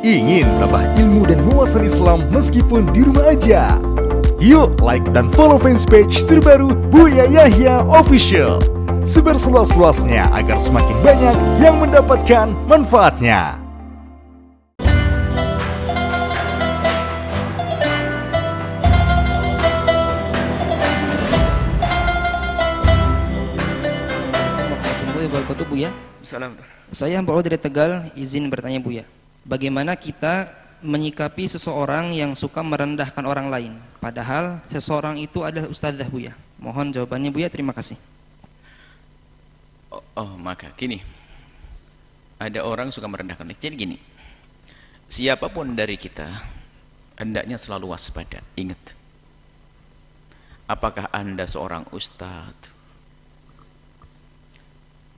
Ingin tambah ilmu dan wawasan Islam meskipun di rumah aja? Yuk like dan follow fanpage terbaru Buya Yahya Official. Sebar seluas-luasnya agar semakin banyak yang mendapatkan manfaatnya. Assalamualaikum warahmatullahi wabarakatuh, Buya. Assalamualaikum. Saya Mbak dari Tegal, izin bertanya, Buya. Bagaimana kita menyikapi seseorang yang suka merendahkan orang lain, padahal seseorang itu adalah ustadzah, Buya? Mohon jawabannya, Buya. Terima kasih. Maka gini, ada orang suka merendahkan. Jadi gini, siapapun dari kita hendaknya selalu waspada. Ingat, apakah Anda seorang ustadz?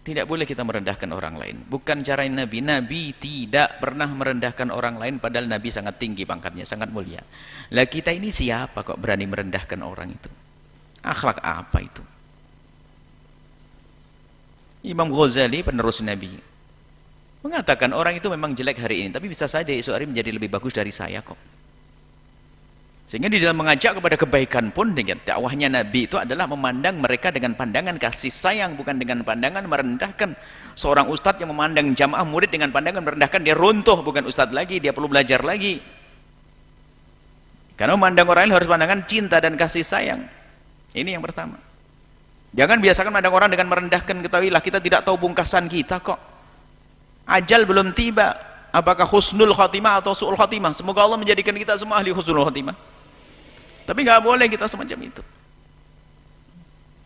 Tidak boleh kita merendahkan orang lain. Bukan cara Nabi. Nabi tidak pernah merendahkan orang lain, padahal Nabi sangat tinggi pangkatnya, sangat mulia. Lah kita ini siapa kok berani merendahkan orang itu? Akhlak apa itu? Imam Ghazali, penerus Nabi, mengatakan orang itu memang jelek hari ini, tapi bisa saja esok hari menjadi lebih bagus dari saya kok. Sehingga di dalam mengajak kepada kebaikan pun, dengan dakwahnya Nabi itu adalah memandang mereka dengan pandangan kasih sayang, bukan dengan pandangan merendahkan. Seorang ustadz yang memandang jamaah murid dengan pandangan merendahkan, dia runtuh, bukan ustadz lagi, dia perlu belajar lagi. Karena memandang orang lain harus pandangan cinta dan kasih sayang. Ini yang pertama. Jangan biasakan memandang orang dengan merendahkan. Ketahuilah kita tidak tahu bungkasan kita kok. Ajal belum tiba. Apakah husnul khatimah atau su'ul khatimah? Semoga Allah menjadikan kita semua ahli husnul khatimah. Tapi nggak boleh kita semacam itu.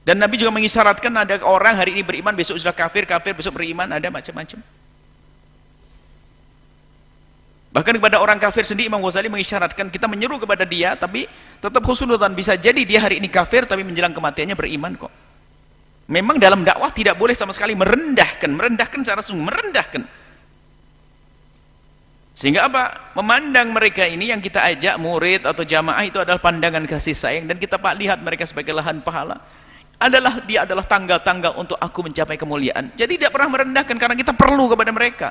Dan Nabi juga mengisyaratkan ada orang hari ini beriman, besok sudah kafir, kafir besok beriman, ada macam-macam. Bahkan kepada orang kafir sendiri Imam Ghazali mengisyaratkan kita menyeru kepada dia, tapi tetap husnudzan. Bisa jadi dia hari ini kafir, tapi menjelang kematiannya beriman kok. Memang dalam dakwah tidak boleh sama sekali merendahkan secara sungguh, merendahkan. Sehingga apa? Memandang mereka ini yang kita ajak murid atau jamaah itu adalah pandangan kasih sayang, dan kita lihat mereka sebagai lahan pahala. Dia adalah tangga-tangga untuk aku mencapai kemuliaan. Jadi tidak pernah merendahkan karena kita perlu kepada mereka.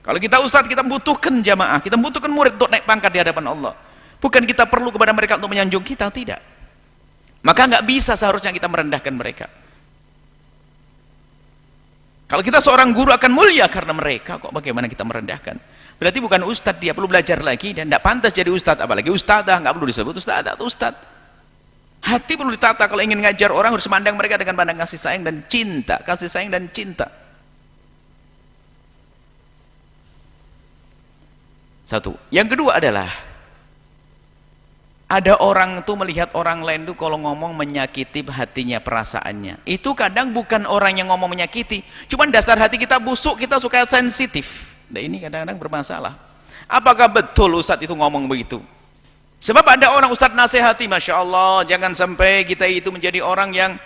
Kalau kita ustadz, kita butuhkan jamaah, kita butuhkan murid untuk naik pangkat di hadapan Allah. Bukan kita perlu kepada mereka untuk menyanjung kita, tidak. Maka nggak bisa seharusnya kita merendahkan mereka. Kalau kita seorang guru akan mulia karena mereka, kok bagaimana kita merendahkan? Berarti bukan ustadz, dia perlu belajar lagi dan tidak pantas jadi ustadz, apalagi ustadzah, nggak perlu disebut ustadzah atau ustadz. Hati perlu ditata. Kalau ingin ngajar orang harus memandang mereka dengan pandang kasih sayang dan cinta, kasih sayang dan cinta. Satu. Yang kedua adalah ada orang tuh melihat orang lain tuh kalau ngomong menyakiti hatinya, perasaannya. Itu kadang bukan orang yang ngomong menyakiti, cuman dasar hati kita busuk, kita suka sensitif. Nah, ini kadang-kadang bermasalah. Apakah betul ustadz itu ngomong begitu? Sebab ada orang ustadz nasihati, Masya Allah, jangan sampai kita itu menjadi orang yang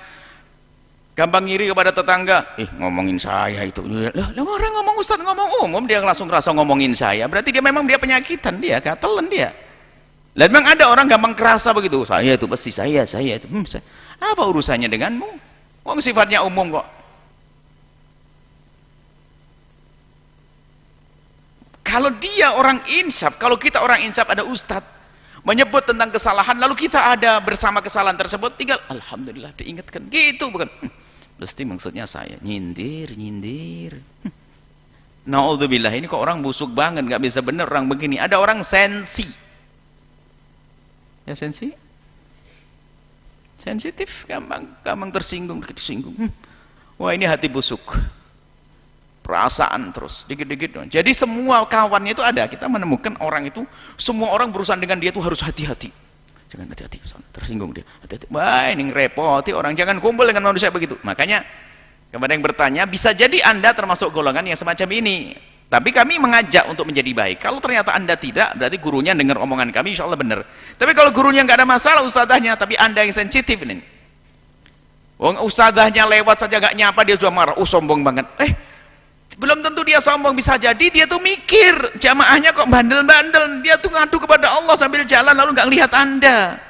gampang ngiri kepada tetangga. Ngomongin saya itu. Lah orang ngomong ustadz ngomong umum, dia langsung rasa ngomongin saya. Berarti dia memang penyakitan, dia katelan dia. Lah memang ada orang gampang kerasa begitu. Saya itu pasti saya itu. Apa urusannya denganmu? Wong sifatnya umum kok. Kalau dia orang insaf, kalau kita orang insaf, ada ustadz menyebut tentang kesalahan, lalu kita ada bersama kesalahan tersebut, tinggal alhamdulillah diingatkan, gitu bukan? Pasti maksudnya saya nyindir. Naudzubillah, ini kok orang busuk banget, nggak bisa bener orang begini. Ada orang sensi, ya sensitif, gampang tersinggung. Wah, ini hati busuk. Perasaan terus dikit-dikit. Jadi semua kawannya itu ada, kita menemukan orang itu, semua orang berurusan dengan dia itu harus hati-hati. Jangan hati-hati, tersinggung dia. Hati-hati. Wah, ini ngerepoti orang, jangan kumpul dengan manusia begitu. Makanya kepada yang bertanya, bisa jadi Anda termasuk golongan yang semacam ini. Tapi kami mengajak untuk menjadi baik. Kalau ternyata Anda tidak, berarti gurunya dengar omongan kami, insya Allah benar. Tapi kalau gurunya nggak ada masalah, ustadzahnya, tapi Anda yang sensitif ini. Ustadzahnya lewat saja nggak nyapa, dia sudah marah. Sombong banget. Belum tentu dia sombong, bisa jadi dia tuh mikir jamaahnya kok bandel-bandel, dia tuh ngadu kepada Allah sambil jalan lalu nggak lihat Anda.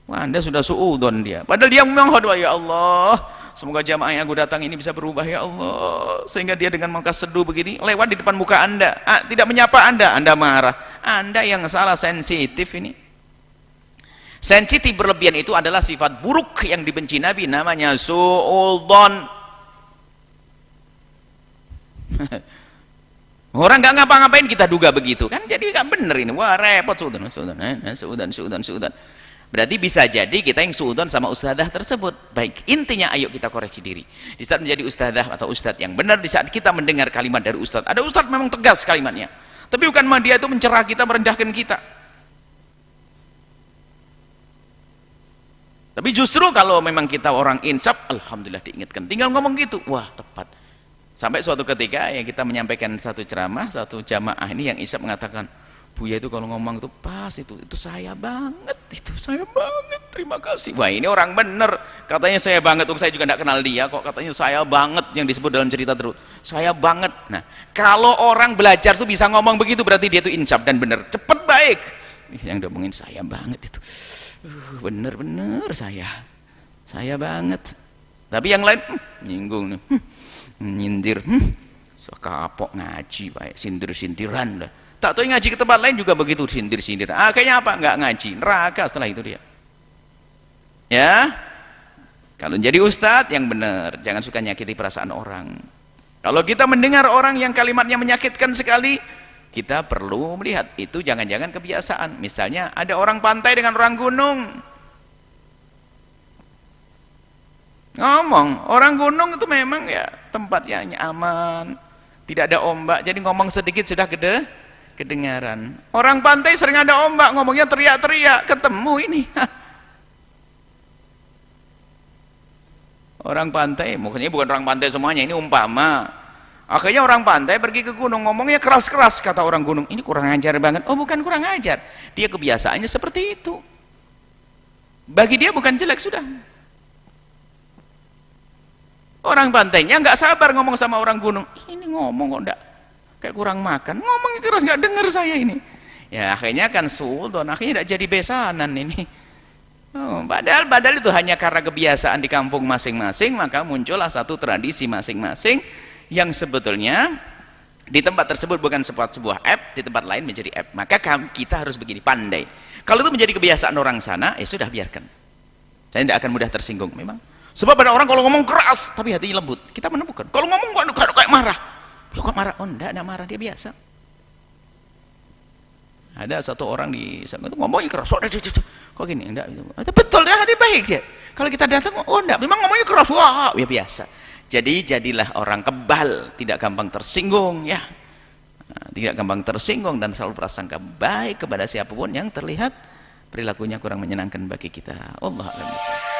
Wah, Anda sudah suudzon dia. Padahal dia memang ya Allah, semoga jamaah yang aku datang ini bisa berubah ya Allah, sehingga dia dengan muka seduh begini lewat di depan muka Anda, tidak menyapa Anda marah. Anda yang salah, sensitif ini. Sensitif berlebihan itu adalah sifat buruk yang dibenci Nabi, namanya su'udzon. Orang nggak ngapa-ngapain kita duga begitu kan, jadi nggak bener ini. Wah repot, suudzon. Berarti bisa jadi kita yang suudzon sama ustadzah tersebut. Baik, intinya ayo kita koreksi diri. Di saat menjadi ustadzah atau ustadz yang benar, di saat kita mendengar kalimat dari ustadz, ada ustadz memang tegas kalimatnya, tapi bukan dia itu mencerah kita, merendahkan kita. Tapi justru kalau memang kita orang insaf, alhamdulillah diingatkan, tinggal ngomong gitu, wah tepat. Sampai suatu ketika yang kita menyampaikan satu ceramah, satu jamaah ini yang insaf mengatakan, Buya itu kalau ngomong itu pas, itu saya banget, terima kasih. Wah ini orang bener, katanya saya banget, saya juga tidak kenal dia kok, katanya saya banget yang disebut dalam cerita terus, saya banget. Nah kalau orang belajar tuh bisa ngomong begitu, berarti dia itu insaf dan bener, cepet baik. Yang ngomongin saya banget itu, bener-bener saya banget. Tapi yang lain nyinggung nih, nyindir, sekapok ngaji baik, sindir-sindiran lah. Tak tahu ngaji ke tempat lain juga begitu, sindir-sindir. Kayaknya apa? Nggak ngaji, neraka setelah itu dia. Ya, kalau jadi ustadz yang benar, jangan suka nyakiti perasaan orang. Kalau kita mendengar orang yang kalimatnya menyakitkan sekali, kita perlu melihat itu jangan-jangan kebiasaan. Misalnya ada orang pantai dengan orang gunung, ngomong orang gunung itu memang ya tempatnya aman, tidak ada ombak, jadi ngomong sedikit sudah kedengaran. Orang pantai sering ada ombak, ngomongnya teriak-teriak, ketemu ini. Orang pantai, mungkin bukan orang pantai semuanya, ini umpama. Akhirnya orang pantai pergi ke gunung, ngomongnya keras-keras, kata orang gunung, ini kurang ajar banget. Oh bukan kurang ajar, dia kebiasaannya seperti itu. Bagi dia bukan jelek sudah. Orang pantainya nggak sabar ngomong sama orang gunung, ini ngomong kok enggak kayak kurang makan, ngomongnya keras, nggak dengar saya ini. Ya akhirnya kan sultan, akhirnya tidak jadi besanan ini. Padahal itu hanya karena kebiasaan di kampung masing-masing, maka muncullah satu tradisi masing-masing yang sebetulnya di tempat tersebut bukan sebuah aib, di tempat lain menjadi aib. Maka kita harus begini, pandai. Kalau itu menjadi kebiasaan orang sana, ya sudah biarkan. Saya tidak akan mudah tersinggung memang. Sebab ada orang kalau ngomong keras tapi hatinya lembut, kita menemukan. Kalau ngomong kayak marah, ya kok marah? Oh enggak marah, dia biasa. Ada satu orang di sana itu ngomongnya keras, kok gini? Enggak, betul dia baik dia. Kalau kita datang, oh enggak, memang ngomongnya keras, wah, ya biasa. Jadi jadilah orang kebal, tidak gampang tersinggung, ya. Tidak gampang tersinggung dan selalu prasangka baik kepada siapapun yang terlihat perilakunya kurang menyenangkan bagi kita. Allah a'lam bishawab.